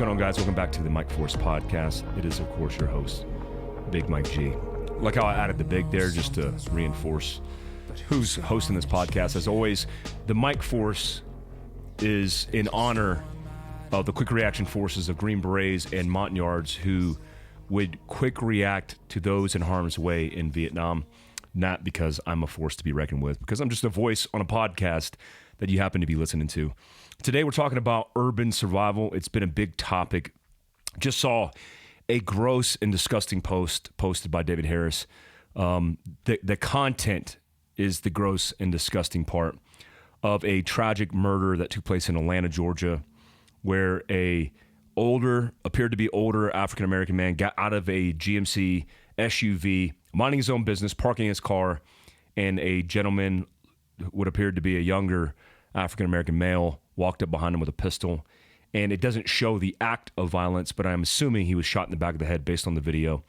going on, guys? Welcome back to the Mike Force Podcast. It is, of course, your host, Big Mike G. Like how I added the big there just to reinforce who's hosting this podcast. As always, the Mike Force is in honor of the quick reaction forces of Green Berets and Montagnards who would quick react to those in harm's way in Vietnam. Not because I'm a force to be reckoned with, because I'm just a voice on a podcast that you happen to be listening to. Today we're talking about urban survival. It's been a big topic. Just saw a gross and disgusting post posted by David Harris. The content is the gross and disgusting part of a tragic murder that took place in Atlanta, Georgia, where appeared to be older African-American man got out of a GMC SUV, minding his own business, parking his car, and a gentleman, what appeared to be a younger African-American male, walked up behind him with a pistol. And it doesn't show the act of violence, but I'm assuming he was shot in the back of the head based on the video.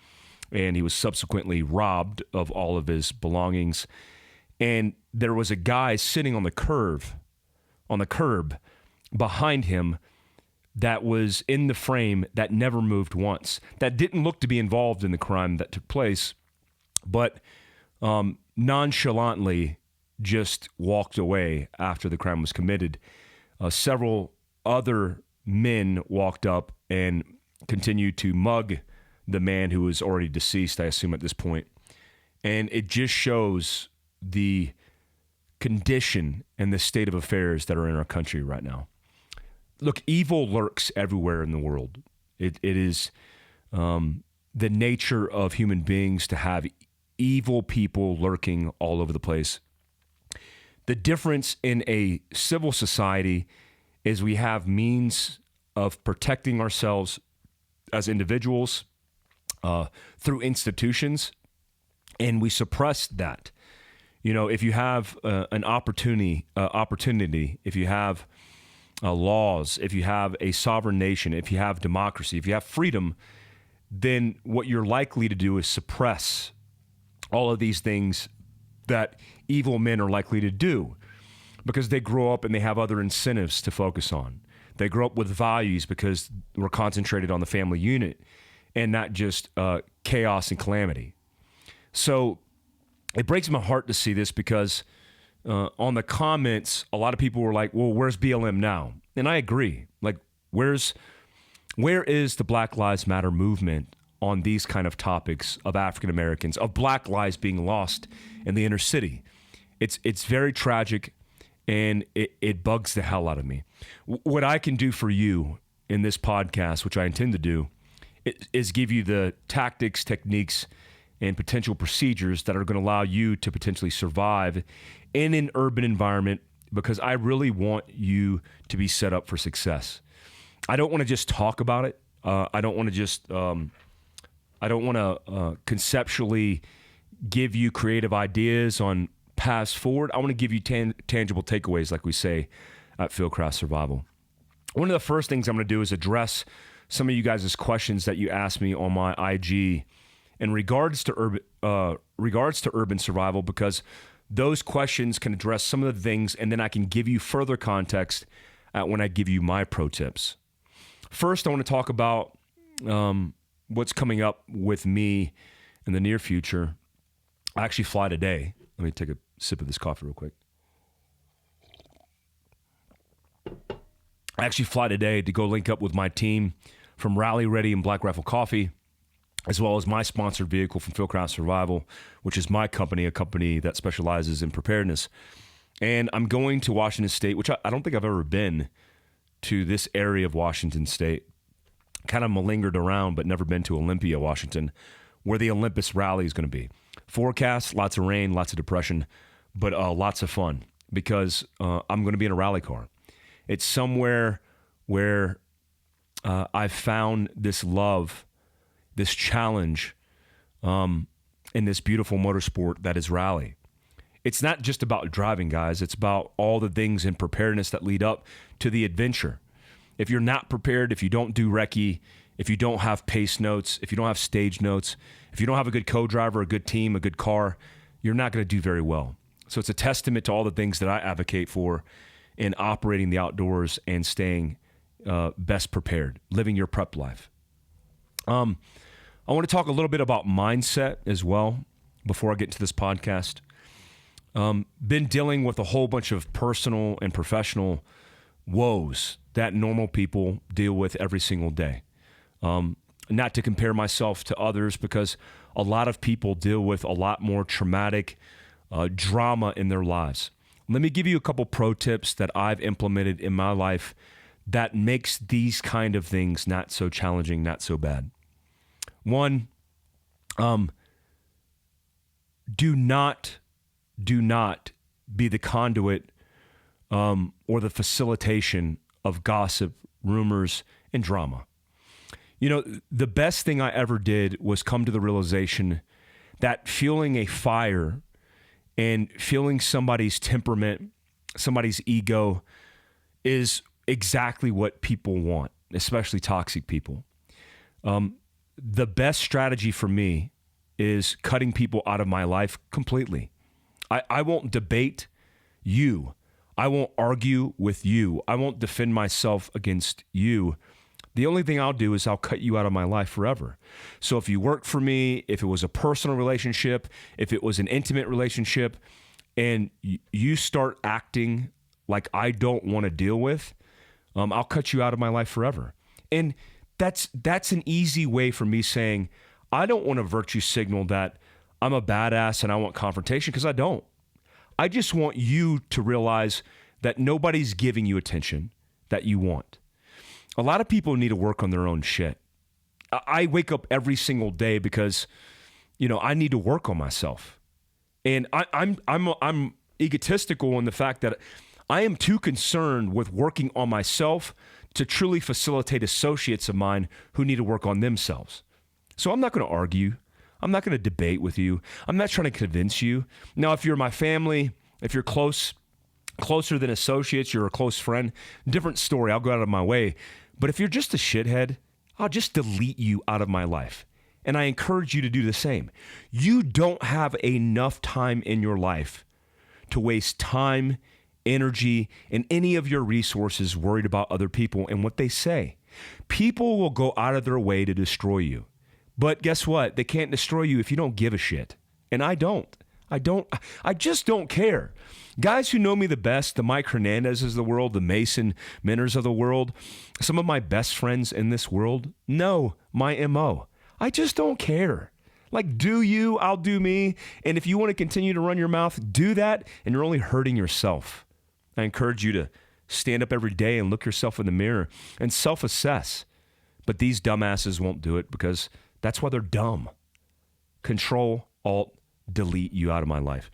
And he was subsequently robbed of all of his belongings. And there was a guy sitting on the curb behind him that was in the frame that never moved once, that didn't look to be involved in the crime that took place, but nonchalantly just walked away after the crime was committed. Several other men walked up and continued to mug the man who was already deceased, I assume, at this point. And it just shows the condition and the state of affairs that are in our country right now. Look, evil lurks everywhere in the world. It is the nature of human beings to have evil people lurking all over the place. The difference in a civil society is we have means of protecting ourselves as individuals through institutions, and we suppress that. You know, if you have an opportunity, if you have laws, if you have a sovereign nation, if you have democracy, if you have freedom, then what you're likely to do is suppress all of these things that evil men are likely to do because they grow up and they have other incentives to focus on. They grow up with values because we're concentrated on the family unit and not just chaos and calamity. So it breaks my heart to see this because on the comments, a lot of people were like, well, where's BLM now? And I agree. Like, where is the Black Lives Matter movement on these kind of topics of African Americans, of Black lives being lost in the inner city? It's very tragic, and it bugs the hell out of me. What I can do for you in this podcast, which I intend to do, is give you the tactics, techniques, and potential procedures that are going to allow you to potentially survive in an urban environment, because I really want you to be set up for success. I don't want to just talk about it. I don't want to conceptually give you creative ideas on paths forward. I want to give you tangible takeaways, like we say at Fieldcraft Survival. One of the first things I'm going to do is address some of you guys' questions that you asked me on my IG in regards to urban survival, because those questions can address some of the things, and then I can give you further context when I give you my pro tips. First, I want to talk about what's coming up with me in the near future. I actually fly today. Let me take a sip of this coffee real quick. I actually fly today to go link up with my team from Rally Ready and Black Rifle Coffee, as well as my sponsored vehicle from Fieldcraft Survival, which is my company, a company that specializes in preparedness. And I'm going to Washington State, which I don't think I've ever been to this area of Washington State. Kind of malingered around, but never been to Olympia, Washington, where the Olympus rally is going to be. Forecast, lots of rain, lots of depression, but lots of fun, because I'm going to be in a rally car. It's somewhere where I've found this love, this challenge in this beautiful motorsport that is rally. It's not just about driving, guys. It's about all the things in preparedness that lead up to the adventure. If you're not prepared, if you don't do recce, if you don't have pace notes, if you don't have stage notes, if you don't have a good co-driver, a good team, a good car, you're not going to do very well. So it's a testament to all the things that I advocate for in operating the outdoors and staying best prepared, living your prep life. I want to talk a little bit about mindset as well before I get into this podcast. Been dealing with a whole bunch of personal and professional woes that normal people deal with every single day. Not to compare myself to others, because a lot of people deal with a lot more traumatic drama in their lives. Let me give you a couple pro tips that I've implemented in my life that makes these kind of things not so challenging, not so bad. One, do not be the conduit or the facilitation of gossip, rumors, and drama. You know, the best thing I ever did was come to the realization that fueling a fire and feeling somebody's temperament, somebody's ego, is exactly what people want, especially toxic people. The best strategy for me is cutting people out of my life completely. I won't debate you. I won't argue with you. I won't defend myself against you. The only thing I'll do is I'll cut you out of my life forever. So if you work for me, if it was a personal relationship, if it was an intimate relationship, and you start acting like I don't want to deal with, I'll cut you out of my life forever. And that's an easy way for me saying, I don't want to virtue signal that I'm a badass and I want confrontation, because I don't. I just want you to realize that nobody's giving you attention that you want. A lot of people need to work on their own shit. I wake up every single day because, I need to work on myself. And I'm egotistical in the fact that I am too concerned with working on myself to truly facilitate associates of mine who need to work on themselves. So I'm not going to argue. I'm not going to debate with you. I'm not trying to convince you. Now, if you're my family, if you're closer than associates, you're a close friend, different story. I'll go out of my way. But if you're just a shithead, I'll just delete you out of my life. And I encourage you to do the same. You don't have enough time in your life to waste time, energy, and any of your resources worried about other people and what they say. People will go out of their way to destroy you. But guess what? They can't destroy you if you don't give a shit. And I don't. I just don't care. Guys who know me the best, the Mike Hernandezes of the world, the Mason Minners of the world, some of my best friends in this world know my MO. I just don't care. Like, do you, I'll do me. And if you want to continue to run your mouth, do that, and you're only hurting yourself. I encourage you to stand up every day and look yourself in the mirror and self-assess. But these dumbasses won't do it because that's why they're dumb. Control, Alt, delete you out of my life.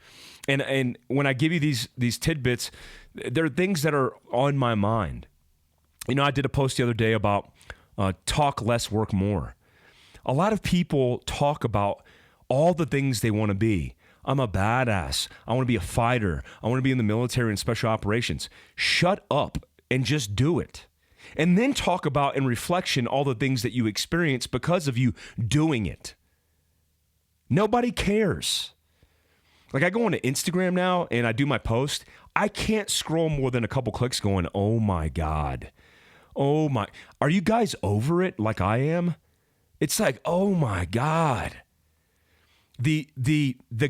And when I give you these tidbits, they're things that are on my mind. I did a post the other day about talk less, work more. A lot of people talk about all the things they want to be. I'm a badass. I want to be a fighter. I want to be in the military and special operations. Shut up and just do it. And then talk about in reflection all the things that you experience because of you doing it. Nobody cares. Like, I go onto Instagram now and I do my post. I can't scroll more than a couple clicks going, oh my God. Oh my, are you guys over it like I am? It's like, oh my God. The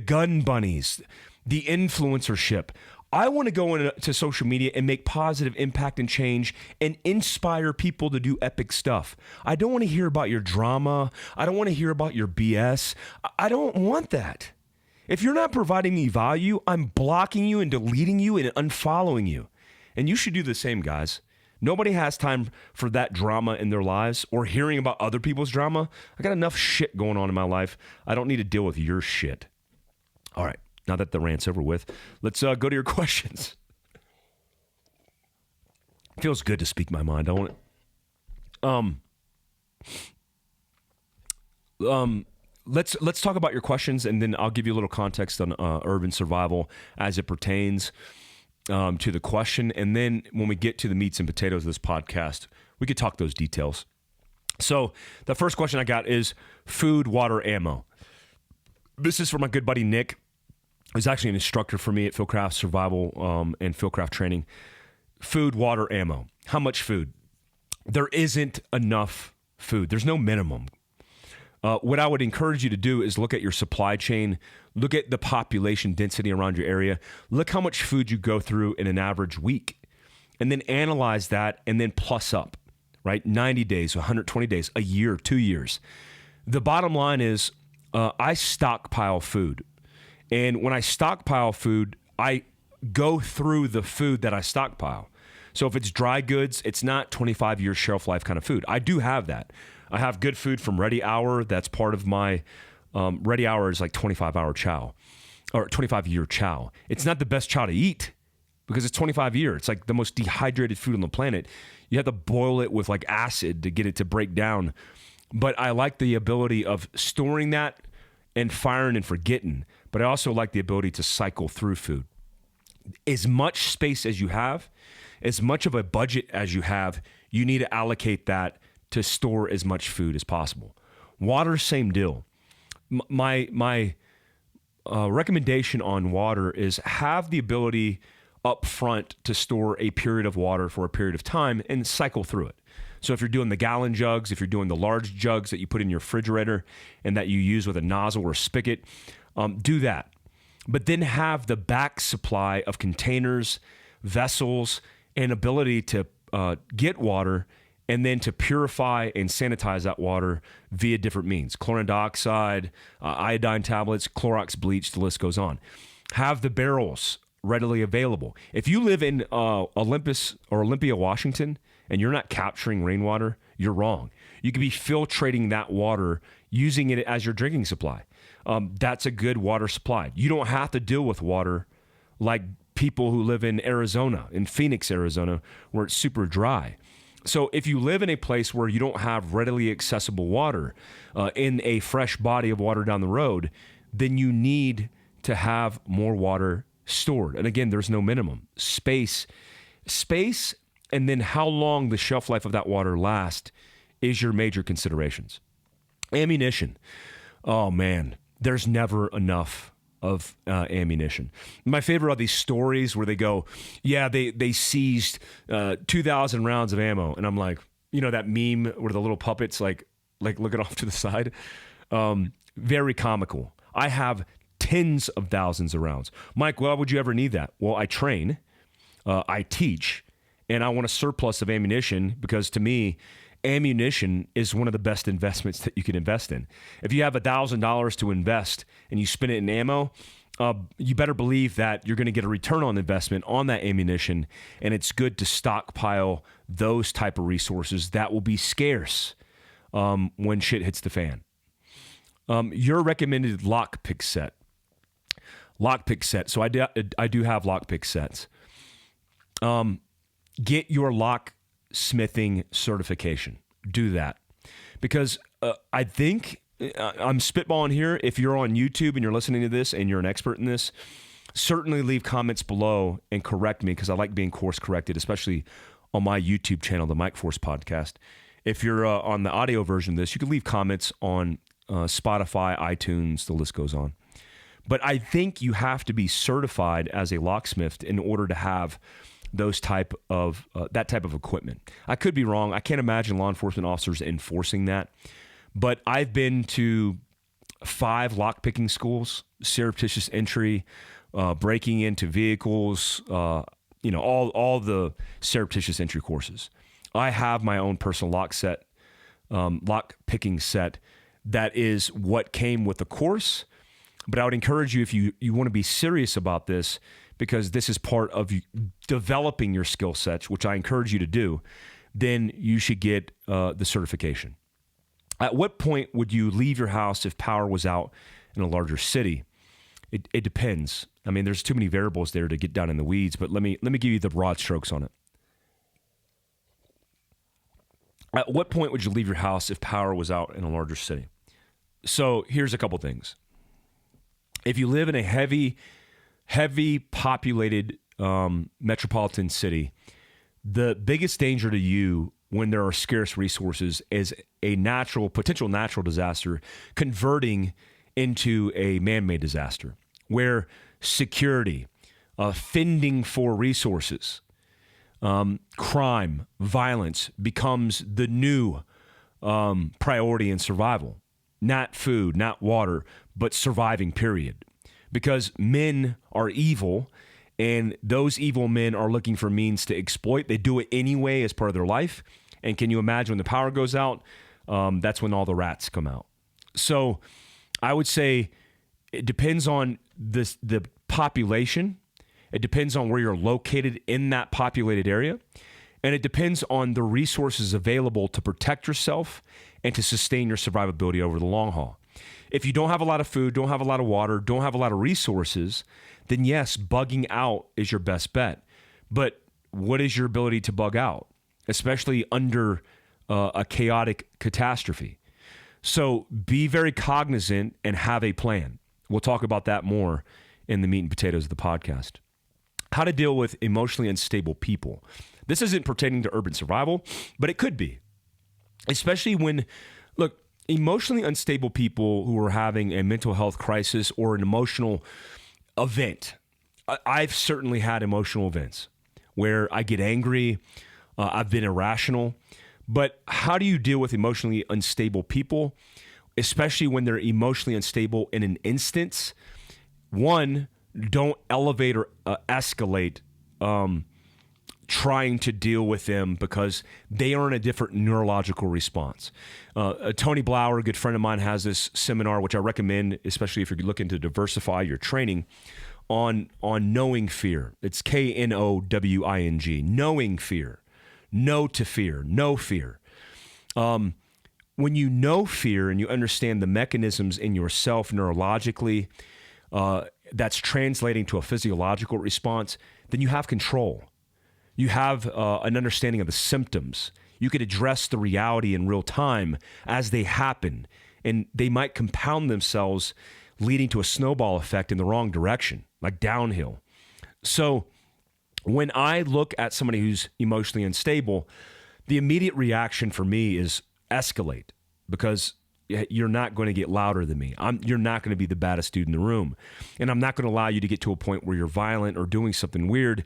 gun bunnies, the influencership. I want to go into social media and make positive impact and change and inspire people to do epic stuff. I don't want to hear about your drama. I don't want to hear about your BS. I don't want that. If you're not providing me value, I'm blocking you and deleting you and unfollowing you. And you should do the same, guys. Nobody has time for that drama in their lives or hearing about other people's drama. I got enough shit going on in my life. I don't need to deal with your shit. All right. Now that the rant's over with, let's go to your questions. It feels good to speak my mind, don't it? Let's talk about your questions, and then I'll give you a little context on urban survival as it pertains to the question. And then when we get to the meats and potatoes of this podcast, we could talk those details. So the first question I got is food, water, ammo. This is for my good buddy Nick. He's actually an instructor for me at Fieldcraft Survival and Fieldcraft Training. Food, water, ammo. How much food? there isn't enough food. There's no minimum. What I would encourage you to do is look at your supply chain, look at the population density around your area, look how much food you go through in an average week, and then analyze that and then plus up, right? 90 days, 120 days, a year, 2 years. The bottom line is I stockpile food. And when I stockpile food, I go through the food that I stockpile. So if it's dry goods, it's not 25-year shelf life kind of food. I do have that. I have good food from Ready Hour. That's part of my Ready Hour is like 25-hour chow or 25-year chow. It's not the best chow to eat because it's 25-year. It's like the most dehydrated food on the planet. You have to boil it with like acid to get it to break down. But I like the ability of storing that and firing and forgetting. But I also like the ability to cycle through food. As much space as you have, as much of a budget as you have, you need to allocate that to store as much food as possible. Water, same deal. My recommendation on water is have the ability up front to store a period of water for a period of time and cycle through it. So if you're doing the gallon jugs, if you're doing the large jugs that you put in your refrigerator and that you use with a nozzle or a spigot, do that. But then have the back supply of containers, vessels, and ability to get water and then to purify and sanitize that water via different means. Chlorine dioxide, iodine tablets, Clorox bleach, the list goes on. Have the barrels readily available. If you live in Olympus or Olympia, Washington, and you're not capturing rainwater, you're wrong. You could be filtrating that water, using it as your drinking supply. That's a good water supply. You don't have to deal with water like people who live in Arizona, in Phoenix, Arizona, where it's super dry. So if you live in a place where you don't have readily accessible water in a fresh body of water down the road, then you need to have more water stored. And again, there's no minimum. Space, and then how long the shelf life of that water lasts is your major considerations. Ammunition. Oh man, there's never enough of ammunition. My favorite are these stories where they go, yeah, they seized 2,000 rounds of ammo. And I'm like, you know, that meme where the little puppets like looking off to the side? Very comical. I have tens of thousands of rounds. Mike, why would you ever need that? Well, I train, I teach, and I want a surplus of ammunition because to me, ammunition is one of the best investments that you can invest in. If you have $1,000 to invest and you spend it in ammo, you better believe that you're going to get a return on investment on that ammunition, and it's good to stockpile those type of resources that will be scarce when shit hits the fan. Your recommended lockpick set. So I do have lockpick sets. Get your locksmithing certification. Do that. Because I think, I'm spitballing here, if you're on YouTube and you're listening to this and you're an expert in this, certainly leave comments below and correct me because I like being course corrected, especially on my YouTube channel, the Mike Force Podcast. If you're on the audio version of this, you can leave comments on Spotify, iTunes, the list goes on. But I think you have to be certified as a locksmith in order to have those type of that type of equipment. I could be wrong. I can't imagine law enforcement officers enforcing that. But I've been to 5 lockpicking schools, surreptitious entry, breaking into vehicles, all the surreptitious entry courses. I have my own personal lockpicking set that is what came with the course. But I would encourage you, if you want to be serious about this, because this is part of developing your skill sets, which I encourage you to do, then you should get the certification. At what point would you leave your house if power was out in a larger city? It depends. I mean, there's too many variables there to get down in the weeds, but let me give you the broad strokes on it. At what point would you leave your house if power was out in a larger city? So here's a couple things. If you live in a heavy populated metropolitan city, the biggest danger to you when there are scarce resources is a potential natural disaster converting into a man-made disaster, where security, fending for resources, crime, violence becomes the new priority in survival. Not food, not water, but surviving, period. Because men are evil, and those evil men are looking for means to exploit. They do it anyway as part of their life. And can you imagine when the power goes out? That's when all the rats come out. So I would say it depends on the population. It depends on where you're located in that populated area. And it depends on the resources available to protect yourself and to sustain your survivability over the long haul. If you don't have a lot of food, don't have a lot of water, don't have a lot of resources, then yes, bugging out is your best bet. But what is your ability to bug out, especially under a chaotic catastrophe? So be very cognizant and have a plan. We'll talk about that more in the meat and potatoes of the podcast. How to deal with emotionally unstable people. This isn't pertaining to urban survival, but it could be. Especially when, look, emotionally unstable people who are having a mental health crisis or an emotional event. I've certainly had emotional events where I get angry, I've been irrational. But how do you deal with emotionally unstable people, especially when they're emotionally unstable in an instance? One, don't elevate or escalate trying to deal with them because they are in a different neurological response. Tony Blauer, a good friend of mine, has this seminar, which I recommend, especially if you're looking to diversify your training, on knowing fear. It's KNOWING, knowing fear. No to fear, no fear. When you know fear and you understand the mechanisms in yourself neurologically, that's translating to a physiological response, then you have control. You have an understanding of the symptoms. You could address the reality in real time as they happen, and they might compound themselves, leading to a snowball effect in the wrong direction, like downhill. So when I look at somebody who's emotionally unstable, the immediate reaction for me is escalate, because you're not going to get louder than me. You're not going to be the baddest dude in the room. And I'm not going to allow you to get to a point where you're violent or doing something weird.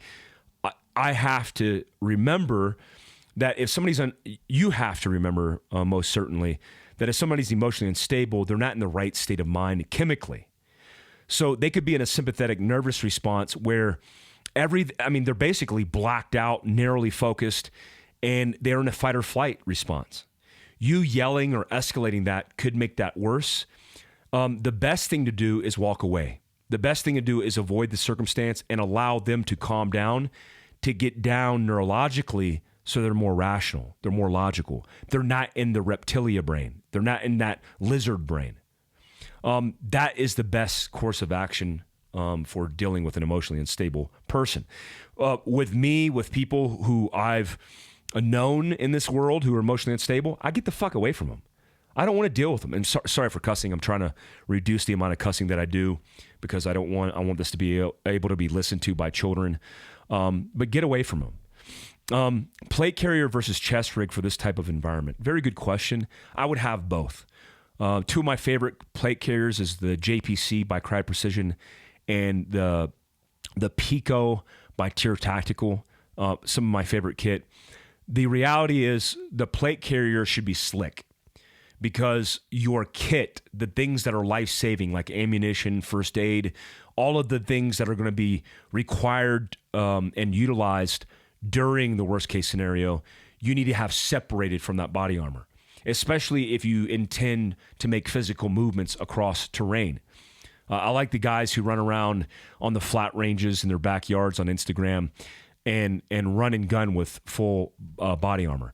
I have to remember that if somebody's you have to remember most certainly that if somebody's emotionally unstable, they're not in the right state of mind chemically. So they could be in a sympathetic nervous response where they're basically blacked out, narrowly focused, and they're in a fight or flight response. You yelling or escalating that could make that worse. The best thing to do is walk away. The best thing to do is avoid the circumstance and allow them to calm down, to get down neurologically so they're more rational, they're more logical. They're not in the reptilia brain. They're not in that lizard brain. That is the best course of action for dealing with an emotionally unstable person. With me, with people who I've known in this world who are emotionally unstable, I get the fuck away from them. I don't want to deal with them. And sorry for cussing. I'm trying to reduce the amount of cussing that I do because I want this to be able to be listened to by children. But get away from them. Plate carrier versus chest rig for this type of environment. Very good question. I would have both. Two of my favorite plate carriers is the JPC by Cryo Precision and the Pico by Tier Tactical. Some of my favorite kit. The reality is the plate carrier should be slick because your kit, the things that are life-saving like ammunition, first aid, all of the things that are going to be required and utilized during the worst-case scenario, you need to have separated from that body armor, especially if you intend to make physical movements across terrain. I like the guys who run around on the flat ranges in their backyards on Instagram and run and gun with full body armor.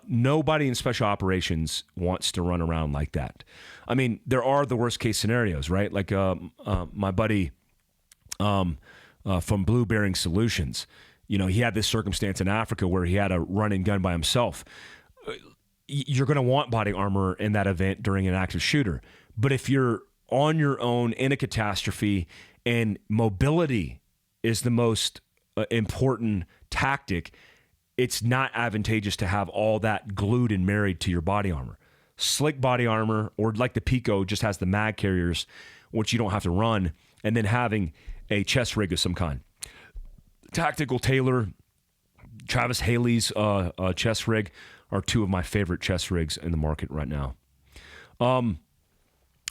Nobody in special operations wants to run around like that. I mean, there are the worst case scenarios, right? Like my buddy from Blue Bearing Solutions, he had this circumstance in Africa where he had to run and gun by himself. You're going to want body armor in that event during an active shooter. But if you're on your own in a catastrophe and mobility is the most important tactic, it's not advantageous to have all that glued and married to your body armor. Slick body armor, or like the Pico, just has the mag carriers, which you don't have to run, and then having a chest rig of some kind. Tactical tailor, Travis Haley's chest rig are two of my favorite chest rigs in the market right now.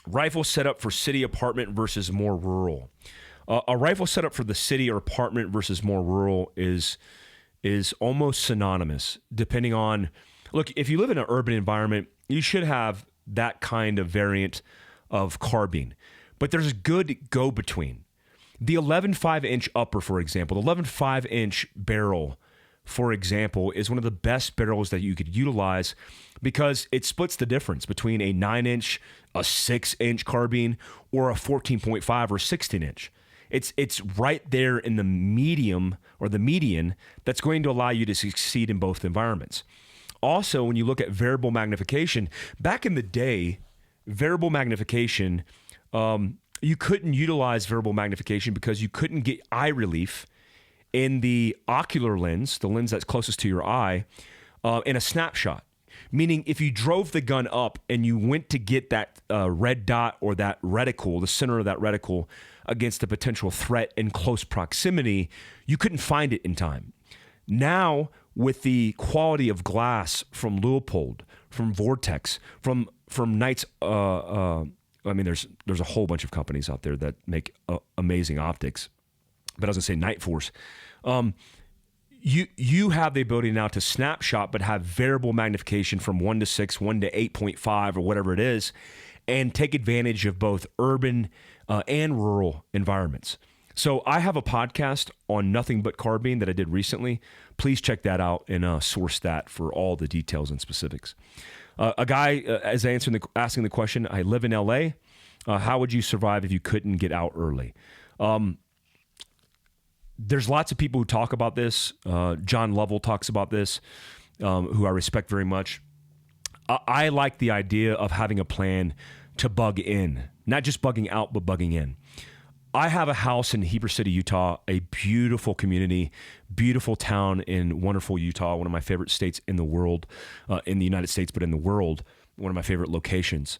Rifle setup for city apartment versus more rural. A rifle setup for the city or apartment versus more rural is almost synonymous, depending on, look, if you live in an urban environment, you should have that kind of variant of carbine. But there's a good go-between. The 11.5-inch upper, for example, the 11.5-inch barrel, for example, is one of the best barrels that you could utilize because it splits the difference between a 9-inch, a 6-inch carbine, or a 14.5 or 16-inch. It's right there in the medium or the median that's going to allow you to succeed in both environments. Also, when you look at variable magnification, back in the day, variable magnification, you couldn't utilize variable magnification because you couldn't get eye relief in the ocular lens, the lens that's closest to your eye, in a snapshot. Meaning if you drove the gun up and you went to get that red dot or that reticle, the center of that reticle, against a potential threat in close proximity, you couldn't find it in time. Now, with the quality of glass from Leupold, from Vortex, from Knights, there's a whole bunch of companies out there that make amazing optics. But I was going to say Night Force. You have the ability now to snapshot, but have variable magnification from 1 to 6, 1 to 8.5, or whatever it is, and take advantage of both urban and rural environments. So I have a podcast on nothing but carbine that I did recently. Please check that out and source that for all the details and specifics. A guy is asking the question, I live in LA. How would you survive if you couldn't get out early? There's lots of people who talk about this. John Lovell talks about this, who I respect very much. I like the idea of having a plan to bug in, not just bugging out, but bugging in. I have a house in Heber City, Utah, a beautiful community, beautiful town in wonderful Utah, one of my favorite states in the world, in the United States, but in the world, one of my favorite locations.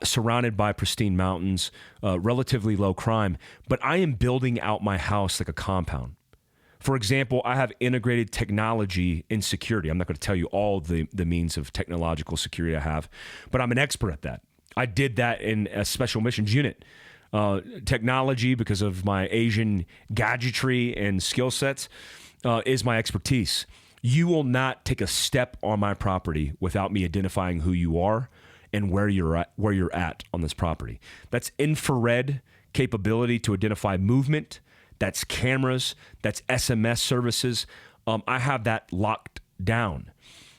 Surrounded by pristine mountains, relatively low crime, but I am building out my house like a compound. For example, I have integrated technology in security. I'm not going to tell you all the means of technological security I have, but I'm an expert at that. I did that in a special missions unit. Technology, because of my Asian gadgetry and skill sets, is my expertise. You will not take a step on my property without me identifying who you are and where you're at on this property. That's infrared capability to identify movement. That's cameras. That's SMS services. I have that locked down.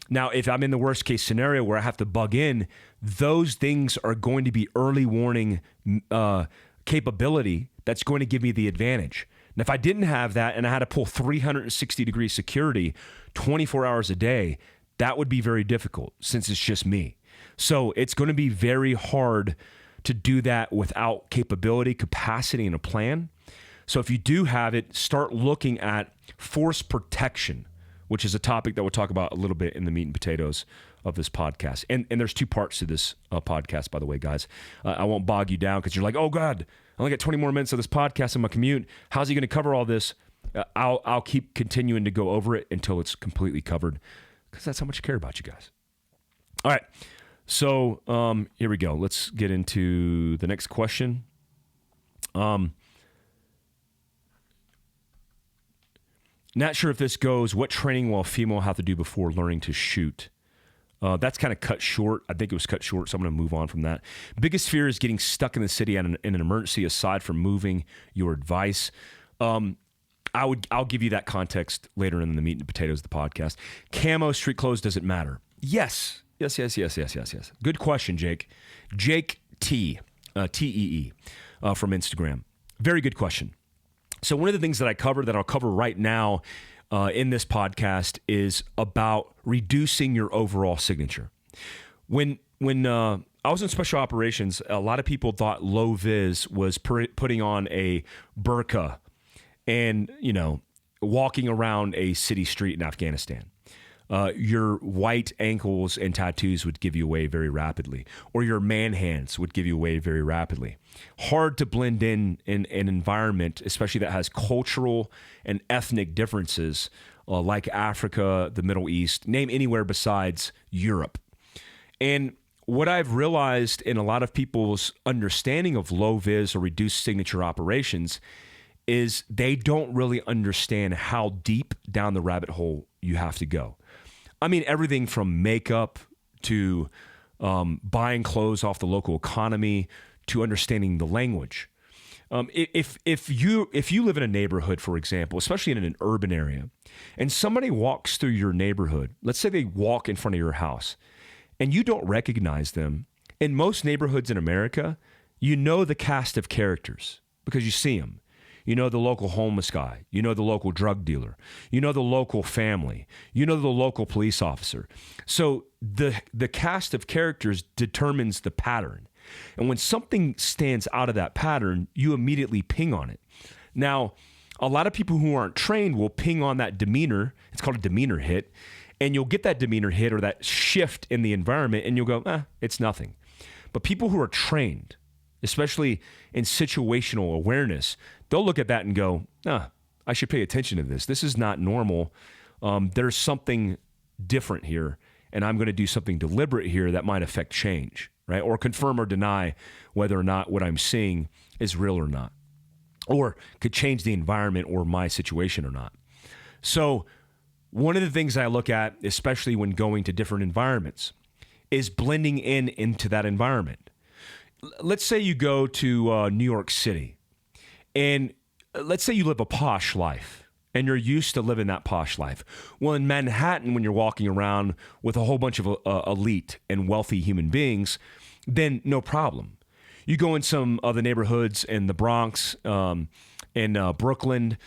Now, if I'm in the worst case scenario where I have to bug in, those things are going to be early warning capability that's going to give me the advantage. And if I didn't have that and I had to pull 360 degree security 24 hours a day, that would be very difficult since it's just me. So it's going to be very hard to do that without capability, capacity, and a plan. So if you do have it, start looking at force protection, which is a topic that we'll talk about a little bit in the meat and potatoes of this podcast. And there's two parts to this podcast, by the way, guys. I won't bog you down because you're like, oh, God, I only got 20 more minutes of this podcast in my commute. How's he going to cover all this? I'll keep continuing to go over it until it's completely covered because that's how much I care about you guys. All right. So here we go. Let's get into the next question. Not sure if this goes, what training will a female have to do before learning to shoot? That's kind of cut short. I think it was cut short, so I'm going to move on from that. Biggest fear is getting stuck in the city in an emergency aside from moving. Your advice? I'll give you that context later in the meat and potatoes of the podcast. Camo, street clothes, does it matter? Yes. Good question, Jake. Jake T, T-E-E, from Instagram. Very good question. So one of the things that I cover that I'll cover right now in this podcast is about reducing your overall signature. When I was in special operations, a lot of people thought low vis was putting on a burqa and, walking around a city street in Afghanistan. Your white ankles and tattoos would give you away very rapidly, or your man hands would give you away very rapidly. Hard to blend in an environment, especially that has cultural and ethnic differences, like Africa, the Middle East, name anywhere besides Europe. And what I've realized in a lot of people's understanding of low-vis or reduced signature operations is they don't really understand how deep down the rabbit hole you have to go. I mean, everything from makeup to buying clothes off the local economy to understanding the language. If you live in a neighborhood, for example, especially in an urban area, and somebody walks through your neighborhood, let's say they walk in front of your house, and you don't recognize them, in most neighborhoods in America, you know the cast of characters because you see them. You know the local homeless guy. You know the local drug dealer. You know the local family. You know the local police officer. So the cast of characters determines the pattern. And when something stands out of that pattern, you immediately ping on it. Now, a lot of people who aren't trained will ping on that demeanor. It's called a demeanor hit. And you'll get that demeanor hit or that shift in the environment, and you'll go, it's nothing. But people who are trained, especially in situational awareness, they'll look at that and go, I should pay attention to this. This is not normal. There's something different here, and I'm going to do something deliberate here that might affect change, right? Or confirm or deny whether or not what I'm seeing is real or not, or could change the environment or my situation or not. So one of the things I look at, especially when going to different environments, is blending into that environment. Let's say you go to New York City, and let's say you live a posh life, and you're used to living that posh life. Well, in Manhattan, when you're walking around with a whole bunch of elite and wealthy human beings, then no problem. You go in some of the neighborhoods in the Bronx, in Brooklyn,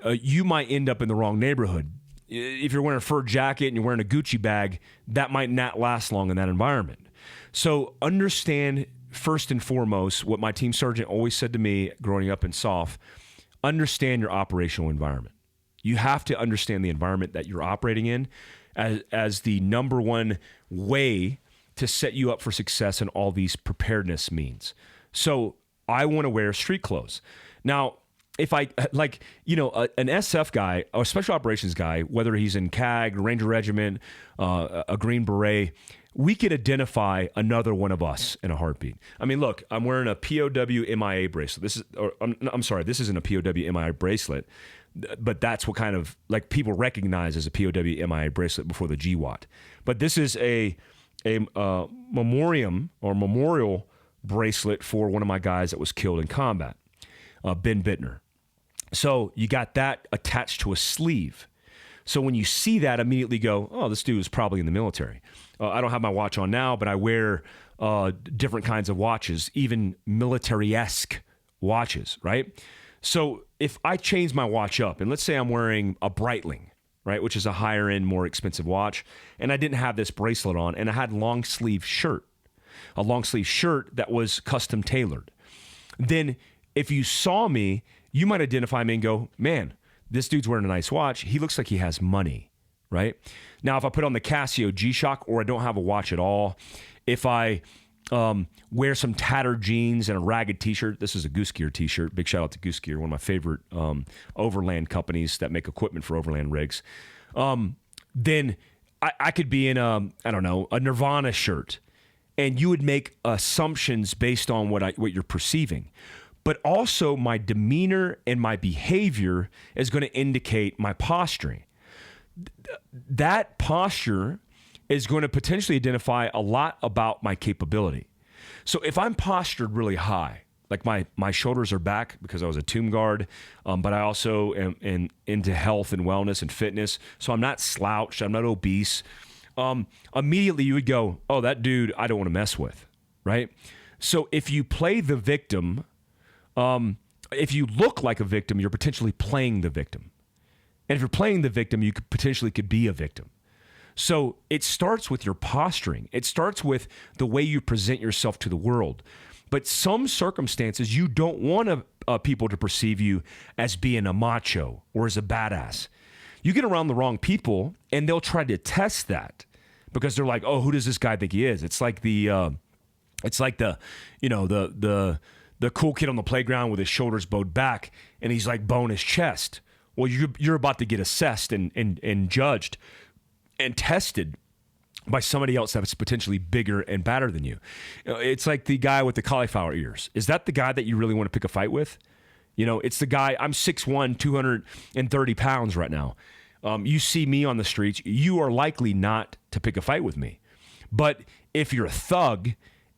you might end up in the wrong neighborhood. If you're wearing a fur jacket and you're wearing a Gucci bag, that might not last long in that environment. So understand, first and foremost, what my team sergeant always said to me growing up in SOF, understand your operational environment. You have to understand the environment that you're operating in as the number one way to set you up for success in all these preparedness means. So I want to wear street clothes. Now, if I, like, an SF guy, or a special operations guy, whether he's in CAG, Ranger Regiment, a Green Beret, we could identify another one of us in a heartbeat. I mean, look, I'm wearing a POW MIA bracelet. This isn't a POW MIA bracelet, but that's what kind of, like, people recognize as a POW MIA bracelet before the GWAT. But this is a memorial bracelet for one of my guys that was killed in combat, Ben Bittner. So you got that attached to a sleeve. So when you see that, immediately go, oh, this dude is probably in the military. I don't have my watch on now, but I wear different kinds of watches, even military-esque watches, right? So if I change my watch up, and let's say I'm wearing a Breitling, right, which is a higher-end, more expensive watch, and I didn't have this bracelet on, and I had a long-sleeve shirt that was custom tailored, then if you saw me, you might identify me and go, man, this dude's wearing a nice watch. He looks like he has money, right? Now, if I put on the Casio G-Shock, or I don't have a watch at all, if I wear some tattered jeans and a ragged t-shirt, this is a Goose Gear t-shirt, big shout out to Goose Gear, one of my favorite overland companies that make equipment for overland rigs, then I could be in a Nirvana shirt, and you would make assumptions based on what you're perceiving. But also my demeanor and my behavior is going to indicate my posturing. That posture is going to potentially identify a lot about my capability. So if I'm postured really high, like my shoulders are back because I was a tomb guard, but I also am into health and wellness and fitness, so I'm not slouched, I'm not obese, immediately you would go, oh, that dude I don't want to mess with, right? So if you play the victim, if you look like a victim, you're potentially playing the victim. And if you're playing the victim, you could be a victim. So it starts with your posturing. It starts with the way you present yourself to the world. But some circumstances, you don't want people to perceive you as being a macho or as a badass. You get around the wrong people, and they'll try to test that because they're like, "Oh, who does this guy think he is?" It's like the cool kid on the playground with his shoulders bowed back, and he's like bowing his chest. Well, you're about to get assessed and judged and tested by somebody else that's potentially bigger and badder than you. It's like the guy with the cauliflower ears. Is that the guy that you really want to pick a fight with? It's the guy, I'm 6'1", 230 pounds right now. You see me on the streets, you are likely not to pick a fight with me. But if you're a thug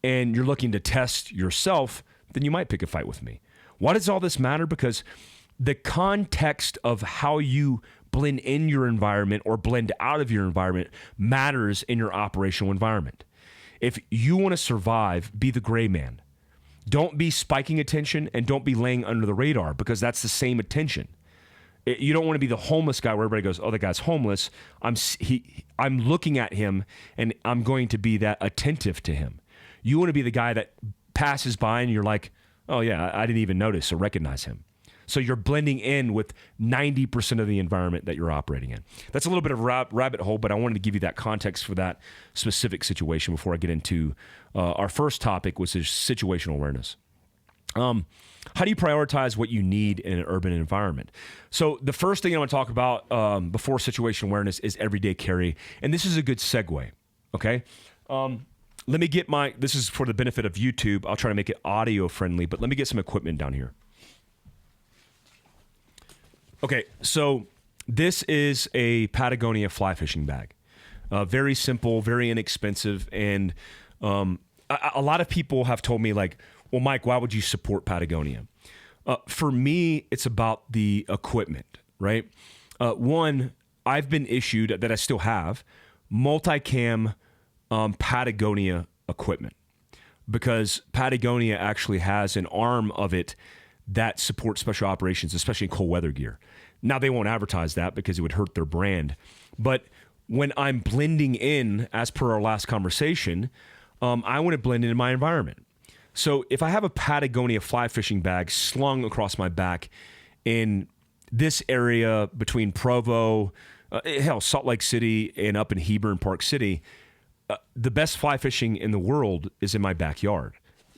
and you're looking to test yourself, then you might pick a fight with me. Why does all this matter? Because the context of how you blend in your environment or blend out of your environment matters in your operational environment. If you want to survive, be the gray man. Don't be spiking attention and don't be laying under the radar, because that's the same attention. You don't want to be the homeless guy where everybody goes, oh, that guy's homeless. I'm looking at him and I'm going to be that attentive to him. You want to be the guy that passes by and you're like, oh yeah, I didn't even notice or recognize him. So you're blending in with 90% of the environment that you're operating in. That's a little bit of a rabbit hole, but I wanted to give you that context for that specific situation before I get into our first topic, which is situational awareness. How do you prioritize what you need in an urban environment? So the first thing I want to talk about before situational awareness is everyday carry. And this is a good segue, okay? Let me get this is for the benefit of YouTube. I'll try to make it audio friendly, but let me get some equipment down here. Okay, so this is a Patagonia fly fishing bag. Very simple, very inexpensive. And a lot of people have told me like, well, Mike, why would you support Patagonia? For me, it's about the equipment, right? One, I've been issued, that I still have, multicam Patagonia equipment, because Patagonia actually has an arm of it that supports special operations, especially in cold weather gear. Now, they won't advertise that because it would hurt their brand. But when I'm blending in, as per our last conversation, I want to blend into my environment. So if I have a Patagonia fly fishing bag slung across my back in this area between Provo, Salt Lake City, and up in Hebron Park City, the best fly fishing in the world is in my backyard.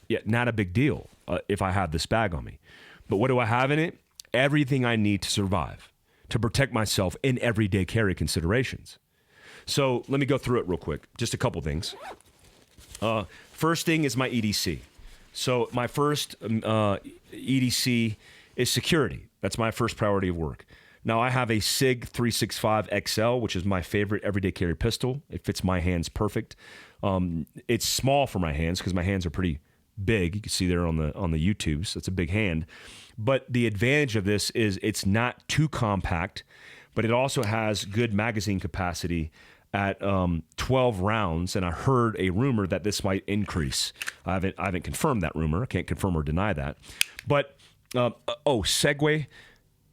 Yeah, not a big deal if I have this bag on me. But what do I have in it? Everything I need to survive, to protect myself in everyday carry considerations. So let me go through it real quick. Just a couple things. First thing is my EDC. So my first EDC is security. That's my first priority of work. Now I have a SIG 365 XL, which is my favorite everyday carry pistol. It fits my hands perfect. It's small for my hands because my hands are pretty big. You can see there on the YouTube. So it's a big hand. But the advantage of this is it's not too compact, but it also has good magazine capacity at 12 rounds, and I heard a rumor that this might increase. I haven't confirmed that rumor. I can't confirm or deny that. But, segue,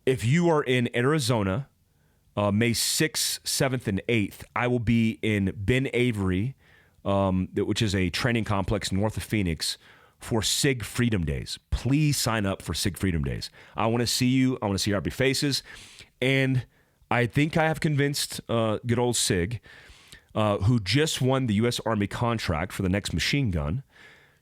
if you are in Arizona, May 6th, 7th, and 8th, I will be in Ben Avery, which is a training complex north of Phoenix, for SIG Freedom Days. Please sign up for SIG Freedom Days. I want to see you. I want to see your happy faces. And I think I have convinced good old SIG, who just won the U.S. Army contract for the next machine gun,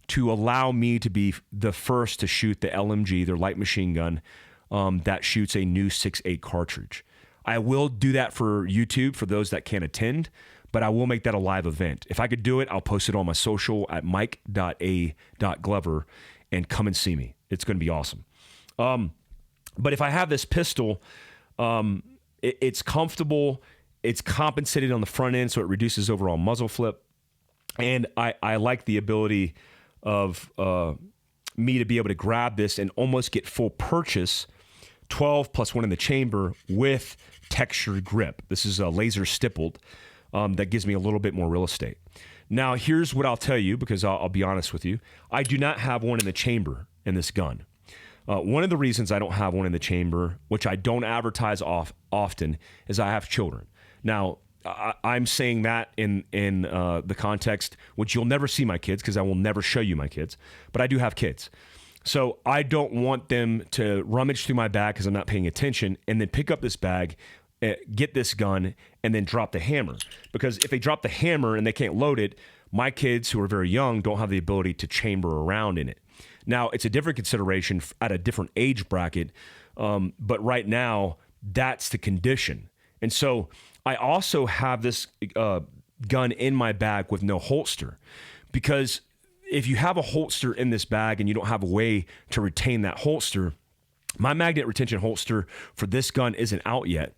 to allow me to be the first to shoot the LMG, their light machine gun, that shoots a new 6.8 cartridge. I will do that for YouTube for those that can't attend, but I will make that a live event. If I could do it, I'll post it on my social at mike.a.glover and come and see me. It's going to be awesome. But if I have this pistol, it's comfortable, it's compensated on the front end, so it reduces overall muzzle flip. And I like the ability of me to be able to grab this and almost get full purchase, 12 plus 1 in the chamber with textured grip. This is a laser stippled. That gives me a little bit more real estate. Now, here's what I'll tell you, because I'll be honest with you. I do not have one in the chamber in this gun. One of the reasons I don't have one in the chamber, which I don't advertise often, is I have children. Now, I'm saying that in the context, which you'll never see my kids, because I will never show you my kids, but I do have kids. So I don't want them to rummage through my bag because I'm not paying attention, and then pick up this bag, get this gun, and then drop the hammer. Because if they drop the hammer and they can't load it, my kids who are very young don't have the ability to chamber around in it. Now, it's a different consideration at a different age bracket, but right now, that's the condition. And so I also have this gun in my bag with no holster, because if you have a holster in this bag and you don't have a way to retain that holster, my magnet retention holster for this gun isn't out yet.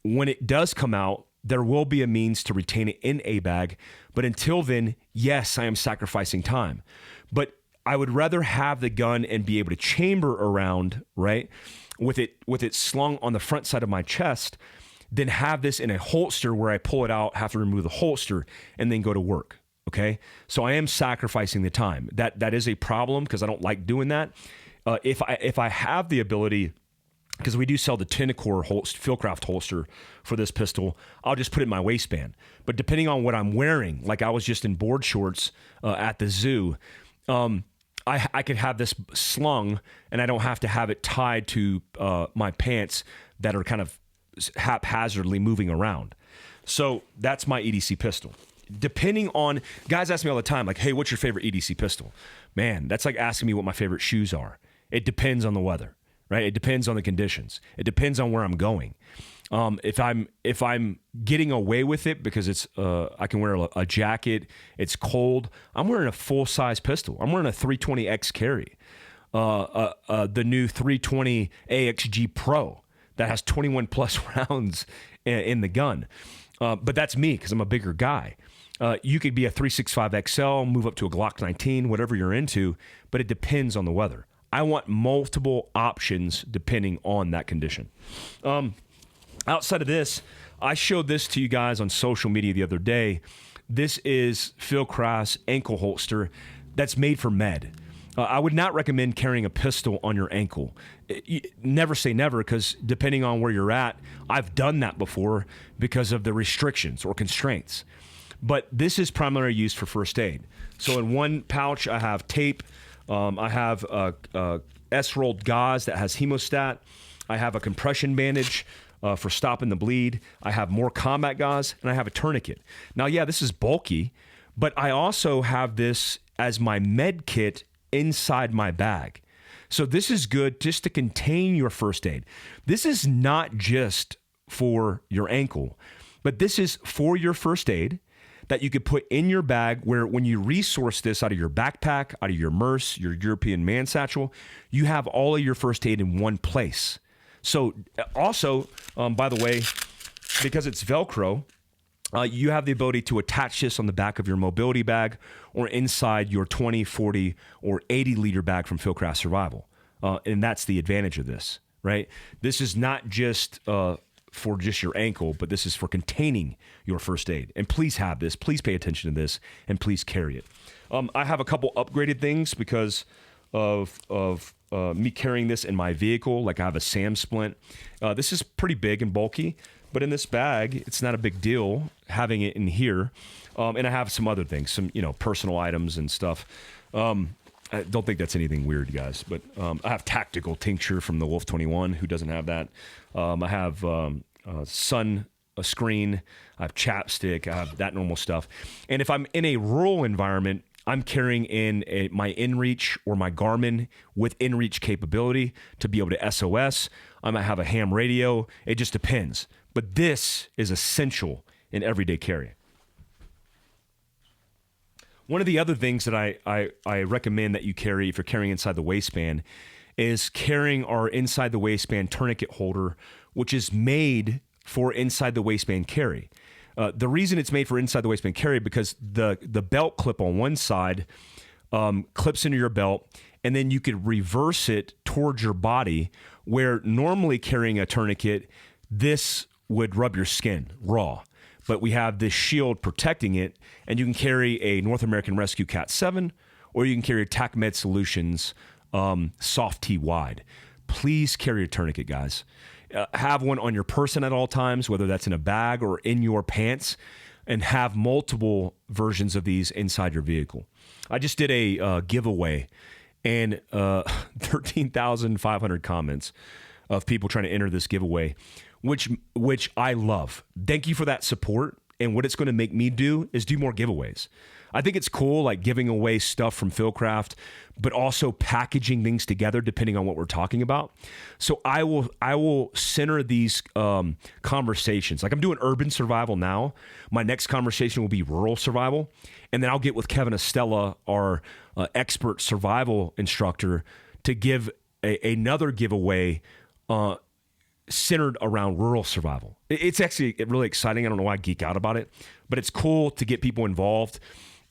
When it does come out, there will be a means to retain it in a bag. But until then, yes, I am sacrificing time. But I would rather have the gun and be able to chamber around, right, with it slung on the front side of my chest, than have this in a holster where I pull it out, have to remove the holster, and then go to work. Okay, so I am sacrificing the time. That is a problem because I don't like doing that. If I have the ability, because we do sell the Tentacore Fieldcraft holster for this pistol, I'll just put it in my waistband. But depending on what I'm wearing, like I was just in board shorts at the zoo, I could have this slung and I don't have to have it tied to my pants that are kind of haphazardly moving around. So that's my EDC pistol. Depending on, guys ask me all the time, like, hey, what's your favorite EDC pistol? Man, that's like asking me what my favorite shoes are. It depends on the weather, right? It depends on the conditions. It depends on where I'm going. If I'm getting away with it because it's I can wear a jacket, it's cold, I'm wearing a full size pistol. I'm wearing a 320X carry, the new 320 AXG Pro that has 21 plus rounds in the gun. But that's me because I'm a bigger guy. You could be a 365 XL, move up to a Glock 19, whatever you're into, but it depends on the weather. I want multiple options depending on that condition. Outside of this, I showed this to you guys on social media the other day. This is Fieldcraft's ankle holster that's made for med. I would not recommend carrying a pistol on your ankle. Never say never, because depending on where you're at, I've done that before because of the restrictions or constraints. But this is primarily used for first aid. So in one pouch, I have tape. I have S-rolled gauze that has hemostat. I have a compression bandage for stopping the bleed. I have more combat gauze, and I have a tourniquet. Now, yeah, this is bulky, but I also have this as my med kit inside my bag. So this is good just to contain your first aid. This is not just for your ankle, but this is for your first aid that you could put in your bag, where when you resource this out of your backpack, out of your MERS, your European man satchel, you have all of your first aid in one place. So also, by the way, because it's Velcro, you have the ability to attach this on the back of your mobility bag or inside your 20, 40, or 80-liter bag from Fieldcraft Survival. And that's the advantage of this, right? This is not just for just your ankle, but this is for containing your first aid. And please have this. Please pay attention to this, and please carry it. I have a couple upgraded things because of me carrying this in my vehicle. Like I have a SAM splint. This is pretty big and bulky, but in this bag, it's not a big deal having it in here. And I have some other things, some personal items and stuff. I don't think that's anything weird, guys. But I have tactical tincture from the Wolf 21. Who doesn't have that? I have a screen. I have chapstick. I have that normal stuff. And if I'm in a rural environment, I'm carrying in my InReach or my Garmin with InReach capability to be able to SOS. I might have a ham radio. It just depends. But this is essential in everyday carry. One of the other things that I recommend that you carry if you're carrying inside the waistband is carrying our inside the waistband tourniquet holder, which is made for inside the waistband carry. The reason it's made for inside the waistband carry because the belt clip on one side clips into your belt, and then you could reverse it towards your body, where normally carrying a tourniquet, this would rub your skin raw. But we have this shield protecting it, and you can carry a North American Rescue Cat 7, or you can carry a TAC Solutions Soft T Wide. Please carry a tourniquet, guys. Have one on your person at all times, whether that's in a bag or in your pants, and have multiple versions of these inside your vehicle. I just did a giveaway, and 13,500 comments of people trying to enter this giveaway, which I love. Thank you for that support. and what it's going to make me do is do more giveaways. I think it's cool, like giving away stuff from Fieldcraft, but also packaging things together depending on what we're talking about. So I will center these conversations. Like I'm doing urban survival now. My next conversation will be rural survival. And then I'll get with Kevin Estella, our expert survival instructor, to give another giveaway centered around rural survival. It's actually really exciting. I don't know why I geek out about it, but it's cool to get people involved.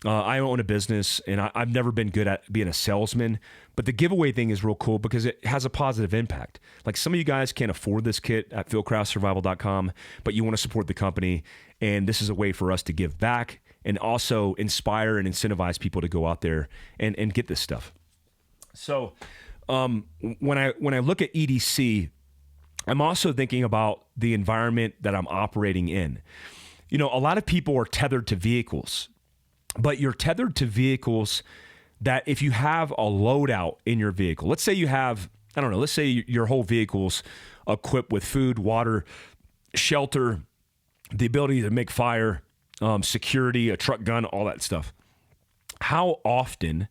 I own a business, and I've never been good at being a salesman, but the giveaway thing is real cool because it has a positive impact. Like some of you guys can't afford this kit at fieldcraftsurvival.com, but you want to support the company, and this is a way for us to give back and also inspire and incentivize people to go out there and get this stuff. So when I look at EDC, I'm also thinking about the environment that I'm operating in. You know, a lot of people are tethered to vehicles, but you're tethered to vehicles that if you have a loadout in your vehicle, let's say you have, I don't know, let's say your whole vehicle's equipped with food, water, shelter, the ability to make fire, security, a truck gun, all that stuff. How often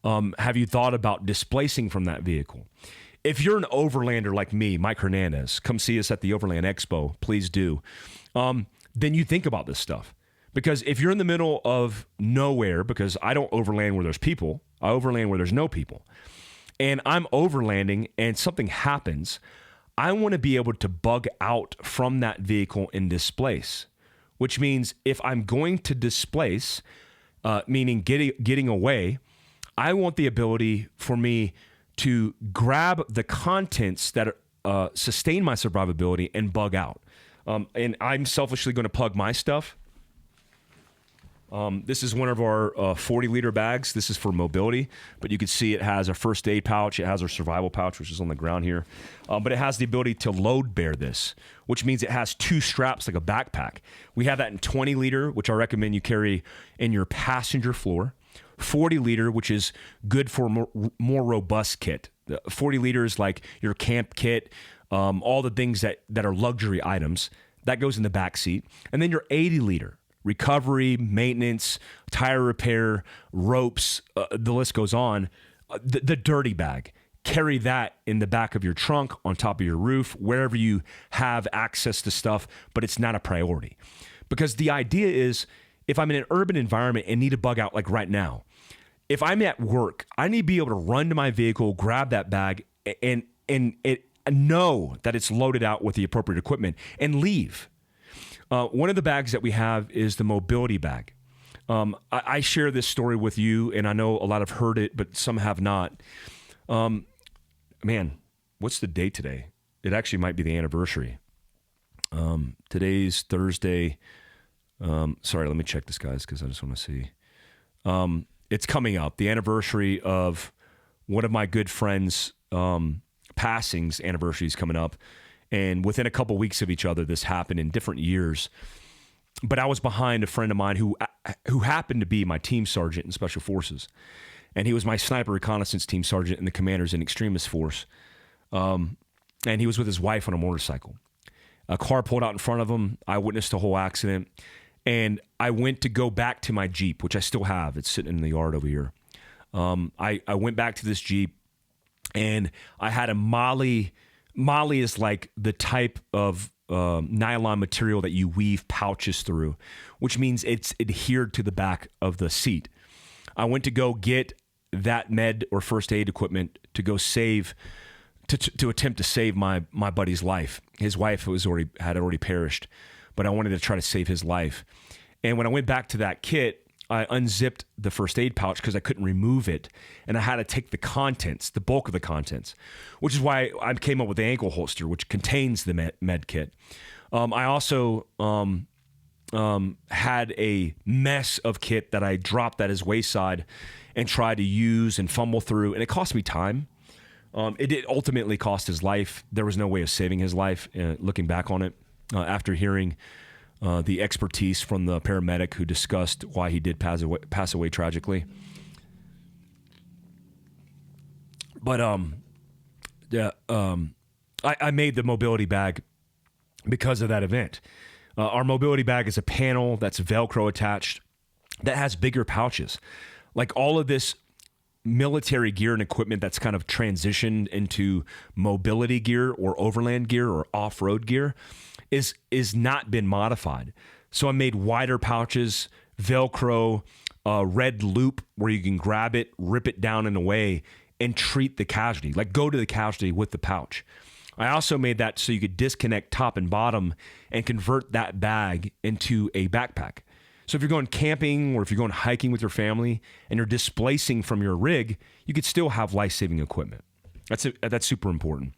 have you thought about displacing from that vehicle? If you're an overlander like me, Mike Hernandez, come see us at the Overland Expo, please do. Then you think about this stuff. Because if you're in the middle of nowhere, because I don't overland where there's people, I overland where there's no people, and I'm overlanding and something happens, I want to be able to bug out from that vehicle and displace, which means if I'm going to displace, meaning getting away, I want the ability for me to grab the contents that sustain my survivability and bug out. And I'm selfishly going to plug my stuff. This is one of our 40-liter bags. This is for mobility, but you can see it has a first aid pouch. It has our survival pouch, which is on the ground here. But it has the ability to load bear this, which means it has two straps like a backpack. We have that in 20-liter, which I recommend you carry in your passenger floor. 40-liter, which is good for more robust kit. 40 liters like your camp kit, all the things that are luxury items. That goes in the back seat. And then your 80-liter. Recovery, maintenance, tire repair, ropes, the list goes on. The dirty bag. Carry that in the back of your trunk, on top of your roof, wherever you have access to stuff, but it's not a priority. Because the idea is, if I'm in an urban environment and need to bug out like right now, if I'm at work, I need to be able to run to my vehicle, grab that bag, and know that it's loaded out with the appropriate equipment and leave. One of the bags that we have is the mobility bag. I share this story with you, and I know a lot have heard it, but some have not. Man, what's the date today? It actually might be the anniversary. Today's Thursday. Sorry, let me check this, guys, because I just want to see. It's coming up. The anniversary of one of my good friends' passings anniversary is coming up. And within a couple weeks of each other, this happened in different years. But I was behind a friend of mine who happened to be my team sergeant in Special Forces. And he was my sniper reconnaissance team sergeant in the Commanders in Extremist Force. And he was with his wife on a motorcycle. A car pulled out in front of him. I witnessed the whole accident. And I went to go back to my Jeep, which I still have. It's sitting in the yard over here. I went back to this Jeep, and I had a Molly. Molly is like the type of nylon material that you weave pouches through, which means it's adhered to the back of the seat. I went to go get that med or first aid equipment to go save, to attempt to save my buddy's life. His wife had already perished, but I wanted to try to save his life. And when I went back to that kit, I unzipped the first aid pouch because I couldn't remove it, and I had to take the contents, the bulk of the contents, which is why I came up with the ankle holster, which contains the med kit. I also had a mess of kit that I dropped at his wayside and tried to use and fumble through, and it cost me time. It did ultimately cost his life. There was no way of saving his life, looking back on it, after hearing the expertise from the paramedic who discussed why he did pass away tragically. But I made the mobility bag because of that event. Our mobility bag is a panel that's Velcro attached that has bigger pouches. Like all of this military gear and equipment that's kind of transitioned into mobility gear or overland gear or off-road gear is not been modified. So I made wider pouches, Velcro, red loop where you can grab it, rip it down and away, and treat the casualty, like go to the casualty with the pouch. I also made that so you could disconnect top and bottom and convert that bag into a backpack. So if you're going camping or if you're going hiking with your family and you're displacing from your rig, you could still have life-saving equipment. That's super important.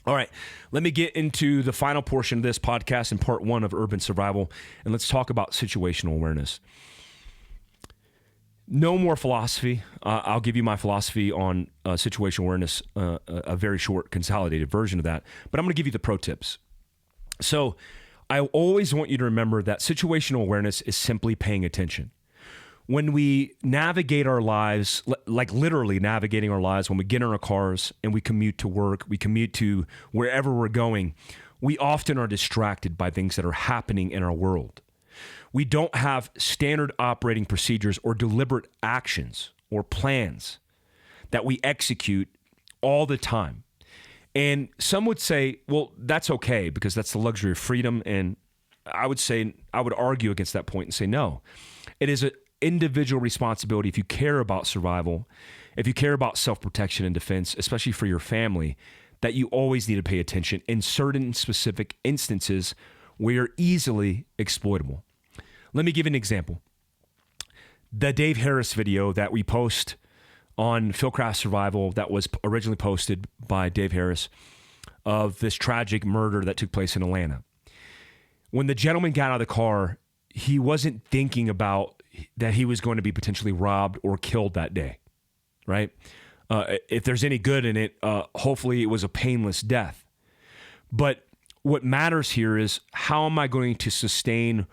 All right, let me get into the final portion of this podcast in part 1 of Urban Survival, and let's talk about situational awareness. No more philosophy. I'll give you my philosophy on situational awareness, a very short, consolidated version of that, but I'm going to give you the pro tips. So I always want you to remember that situational awareness is simply paying attention. When we navigate our lives, like literally navigating our lives, when we get in our cars and we commute to work, we commute to wherever we're going, we often are distracted by things that are happening in our world. We don't have standard operating procedures or deliberate actions or plans that we execute all the time. And some would say, well, that's okay because that's the luxury of freedom. And I would argue against that point and say, no, it is an individual responsibility. If you care about survival, if you care about self-protection and defense, especially for your family, that you always need to pay attention in certain specific instances where you're easily exploitable. Let me give an example. The Dave Harris video that we post on Fieldcraft Survival that was originally posted by Dave Harris of this tragic murder that took place in Atlanta. When the gentleman got out of the car, he wasn't thinking about that he was going to be potentially robbed or killed that day, right? If there's any good in it, hopefully it was a painless death. But what matters here is how am I going to sustain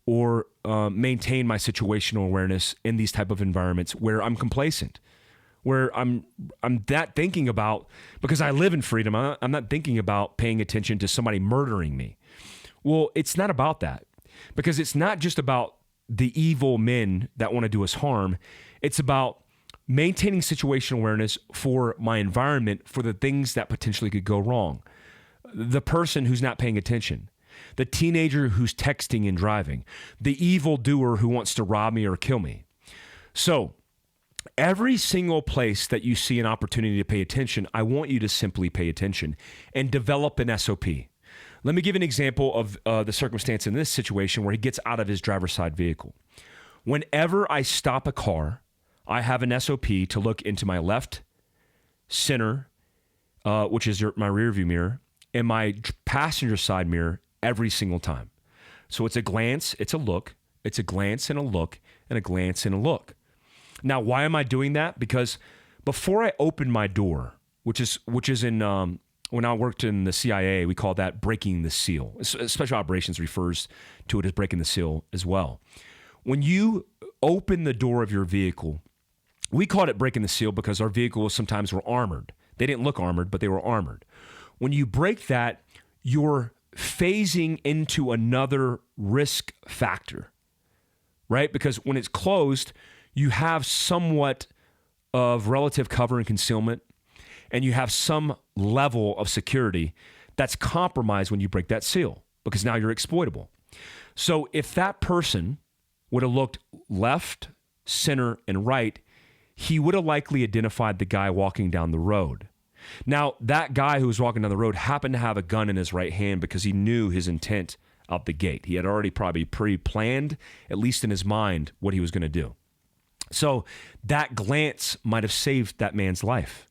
or maintain my situational awareness in these type of environments where I'm complacent, where I'm not thinking about, because I live in freedom, I'm not thinking about paying attention to somebody murdering me. Well, it's not about that, because it's not just about the evil men that want to do us harm. It's about maintaining situational awareness for my environment, for the things that potentially could go wrong. The person who's not paying attention, the teenager who's texting and driving, the evil doer who wants to rob me or kill me. So every single place that you see an opportunity to pay attention, I want you to simply pay attention and develop an SOP. Let me give an example of the circumstance in this situation where he gets out of his driver's side vehicle. Whenever I stop a car, I have an SOP to look into my left, center, which is my rear view mirror, and my passenger side mirror every single time. So it's a glance, it's a look, it's a glance and a look, and a glance and a look. Now, why am I doing that? Because before I open my door, which is in when I worked in the CIA, we call that breaking the seal. Special Operations refers to it as breaking the seal as well. When you open the door of your vehicle, we called it breaking the seal because our vehicles sometimes were armored. They didn't look armored, but they were armored. When you break that, you're phasing into another risk factor, right? Because when it's closed, you have somewhat of relative cover and concealment, and you have some level of security that's compromised when you break that seal, because now you're exploitable. So if that person would have looked left, center, and right, he would have likely identified the guy walking down the road. Now, that guy who was walking down the road happened to have a gun in his right hand because he knew his intent out the gate. He had already probably pre-planned, at least in his mind, what he was going to do. So that glance might have saved that man's life,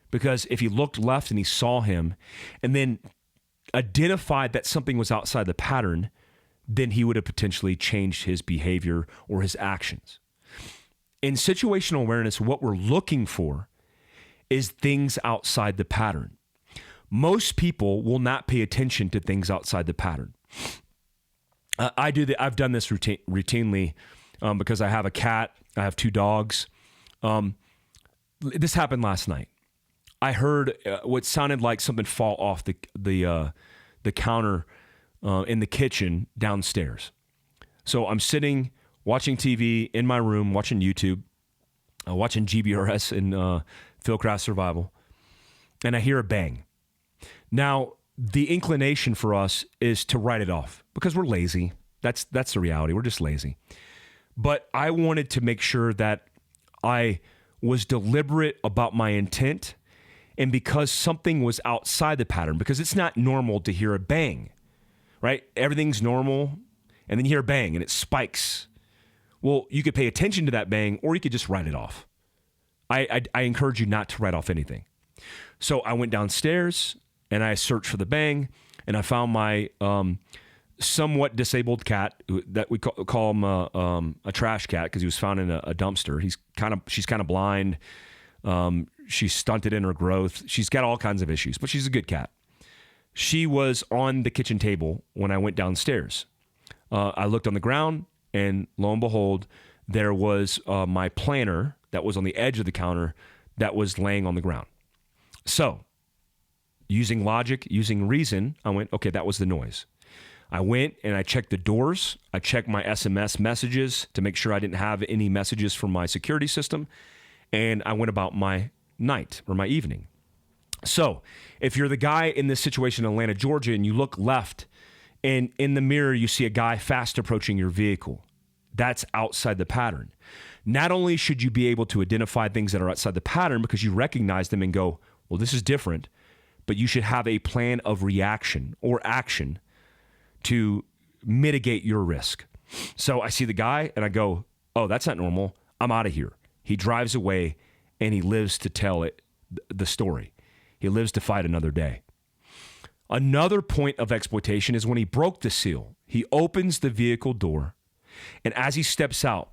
because if he looked left and he saw him and then identified that something was outside the pattern, then he would have potentially changed his behavior or his actions. In situational awareness, what we're looking for is things outside the pattern. Most people will not pay attention to things outside the pattern. I've done this routinely because I have a cat, I have 2 dogs. This happened last night. I heard what sounded like something fall off the counter in the kitchen downstairs. So I'm sitting, watching TV in my room, watching YouTube, watching GBRS and Fieldcraft Survival, and I hear a bang. Now, the inclination for us is to write it off because we're lazy. That's the reality. We're just lazy. But I wanted to make sure that I was deliberate about my intent, and because something was outside the pattern, because it's not normal to hear a bang, right? Everything's normal, and then you hear a bang, and it spikes. Well, you could pay attention to that bang, or you could just write it off. I encourage you not to write off anything. So I went downstairs, and I searched for the bang, and I found my somewhat disabled cat that we call him a trash cat because he was found in a dumpster. She's kind of blind. She's stunted in her growth. She's got all kinds of issues, but she's a good cat. She was on the kitchen table when I went downstairs. I looked on the ground, and lo and behold, there was my planner that was on the edge of the counter that was laying on the ground. So, using logic, using reason, I went, okay, that was the noise. I went and I checked the doors. I checked my SMS messages to make sure I didn't have any messages from my security system. And I went about my night or my evening. So if you're the guy in this situation in Atlanta, Georgia, and you look left and in the mirror, you see a guy fast approaching your vehicle, that's outside the pattern. Not only should you be able to identify things that are outside the pattern because you recognize them and go, well, this is different, but you should have a plan of reaction or action to mitigate your risk. So I see the guy and I go, oh, that's not normal. I'm out of here. He drives away and he lives to tell the story. He lives to fight another day. Another point of exploitation is when he broke the seal. He opens the vehicle door, and as he steps out,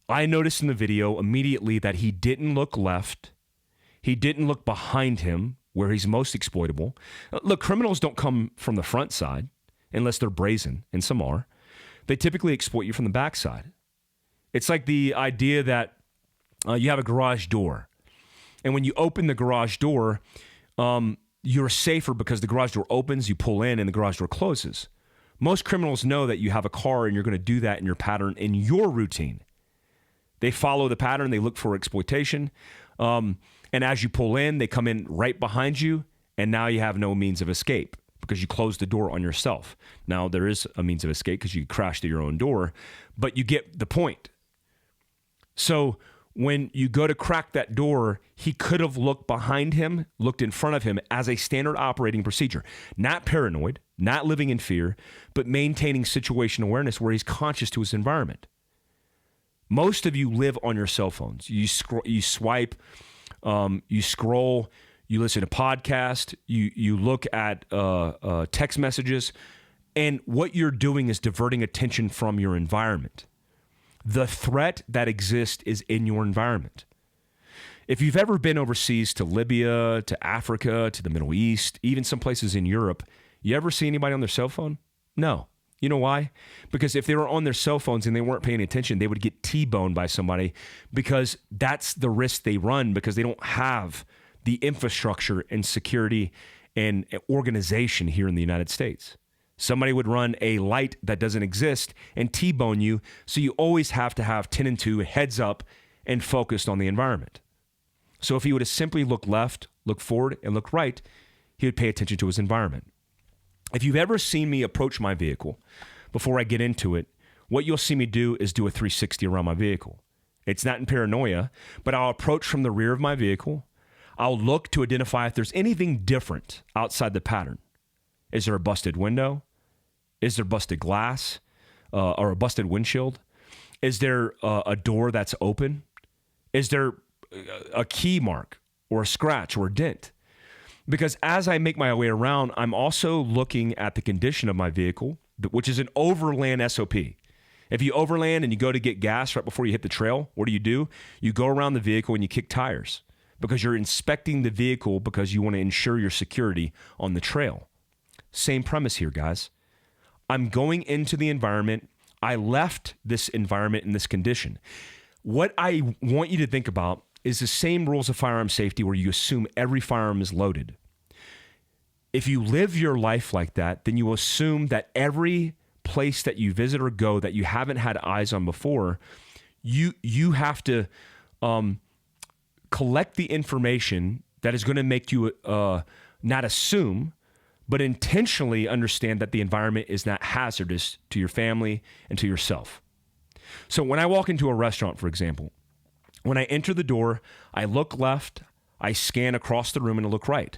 I noticed in the video immediately that he didn't look left. He didn't look behind him where he's most exploitable. Look, criminals don't come from the front side unless they're brazen, and some are. They typically exploit you from the backside. It's like the idea that you have a garage door, and when you open the garage door, you're safer because the garage door opens, you pull in, and the garage door closes. Most criminals know that you have a car and you're going to do that in your pattern, in your routine. They follow the pattern. They look for exploitation. And as you pull in, they come in right behind you, and now you have no means of escape because you closed the door on yourself. Now, there is a means of escape because you crashed through your own door, but you get the point. So when you go to crack that door, he could have looked behind him, looked in front of him as a standard operating procedure. Not paranoid, not living in fear, but maintaining situation awareness where he's conscious to his environment. Most of you live on your cell phones. You swipe, you scroll, you listen to podcasts, you look at text messages, and what you're doing is diverting attention from your environment. The threat that exists is in your environment. If you've ever been overseas to Libya, to Africa, to the Middle East, even some places in Europe, you ever see anybody on their cell phone? No. You know why? Because if they were on their cell phones and they weren't paying attention, they would get T-boned by somebody because that's the risk they run because they don't have the infrastructure and security and organization here in the United States. Somebody would run a light that doesn't exist and T-bone you, so you always have to have 10 and 2 heads up and focused on the environment. So if he would have simply looked left, looked forward, and looked right, he would pay attention to his environment. If you've ever seen me approach my vehicle before I get into it, what you'll see me do is do a 360 around my vehicle. It's not in paranoia, but I'll approach from the rear of my vehicle. I'll look to identify if there's anything different outside the pattern. Is there a busted window? Is there busted glass or a busted windshield? Is there a door that's open? Is there a key mark or a scratch or a dent? Because as I make my way around, I'm also looking at the condition of my vehicle, which is an overland SOP. If you overland and you go to get gas right before you hit the trail, what do? You go around the vehicle and you kick tires because you're inspecting the vehicle because you want to ensure your security on the trail. Same premise here, guys. I'm going into the environment. I left this environment in this condition. What I want you to think about is the same rules of firearm safety where you assume every firearm is loaded. If you live your life like that, then you assume that every place that you visit or go that you haven't had eyes on before, you have to collect the information that is going to make you not assume, but intentionally understand that the environment is not hazardous to your family and to yourself. So when I walk into a restaurant, for example, when I enter the door, I look left, I scan across the room, and I look right.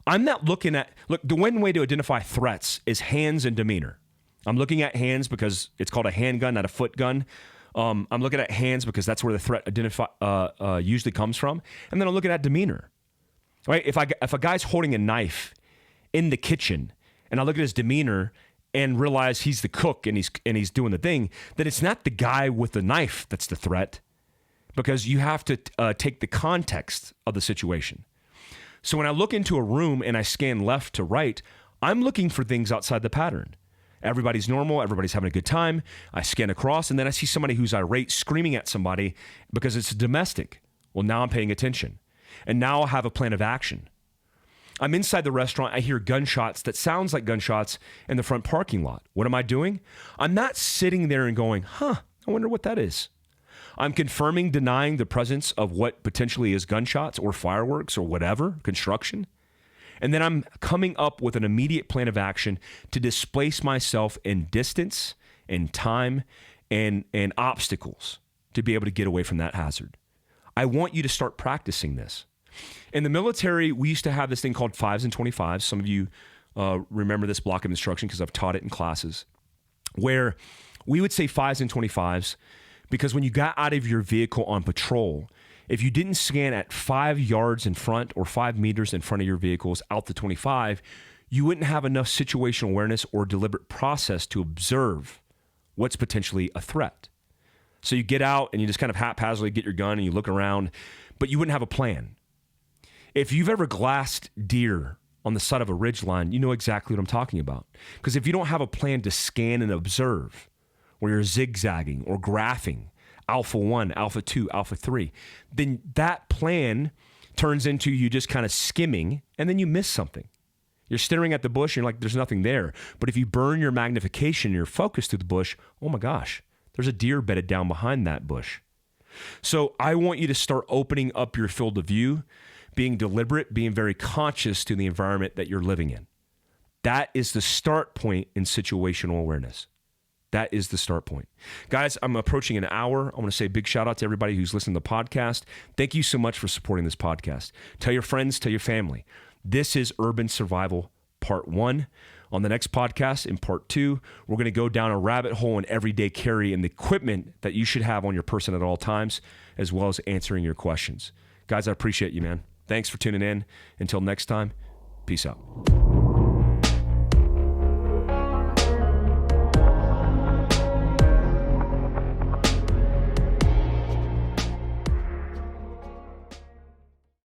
I'm not looking at, the one way to identify threats is hands and demeanor. I'm looking at hands because it's called a handgun, not a foot gun. I'm looking at hands because that's where the threat usually comes from. And then I'm looking at demeanor. Right? If a guy's holding a knife in the kitchen and I look at his demeanor and realize he's the cook and he's doing the thing, then it's not the guy with the knife that's the threat, because you have to take the context of the situation. So when I look into a room and I scan left to right, I'm looking for things outside the pattern. Everybody's normal. Everybody's having a good time. I scan across, and then I see somebody who's irate screaming at somebody because it's domestic. Well, now I'm paying attention. And now I'll have a plan of action. I'm inside the restaurant. I hear gunshots that sounds like gunshots in the front parking lot. What am I doing? I'm not sitting there and going, I wonder what that is. I'm confirming, denying the presence of what potentially is gunshots or fireworks or whatever, construction. And then I'm coming up with an immediate plan of action to displace myself in distance and time and obstacles to be able to get away from that hazard. I want you to start practicing this. In the military, we used to have this thing called 5s and 25s. Some of you remember this block of instruction because I've taught it in classes, where we would say 5s and 25s because when you got out of your vehicle on patrol, if you didn't scan at 5 yards in front or 5 meters in front of your vehicles out to 25, you wouldn't have enough situational awareness or deliberate process to observe what's potentially a threat. So you get out and you just kind of haphazardly get your gun and you look around, but you wouldn't have a plan. If you've ever glassed deer on the side of a ridgeline, you know exactly what I'm talking about. Because if you don't have a plan to scan and observe, where you're zigzagging or graphing, Alpha 1, Alpha 2, Alpha 3, then that plan turns into you just kind of skimming, and then you miss something. You're staring at the bush, and you're like, there's nothing there. But if you burn your magnification and your focus to the bush, oh my gosh, there's a deer bedded down behind that bush. So I want you to start opening up your field of view, being deliberate, being very conscious to the environment that you're living in. That is the start point in situational awareness. That is the start point. Guys, I'm approaching an hour. I want to say a big shout out to everybody who's listening to the podcast. Thank you so much for supporting this podcast. Tell your friends, tell your family. This is Urban Survival Part 1. On the next podcast, in Part 2, we're going to go down a rabbit hole in everyday carry and the equipment that you should have on your person at all times, as well as answering your questions. Guys, I appreciate you, man. Thanks for tuning in. Until next time, peace out.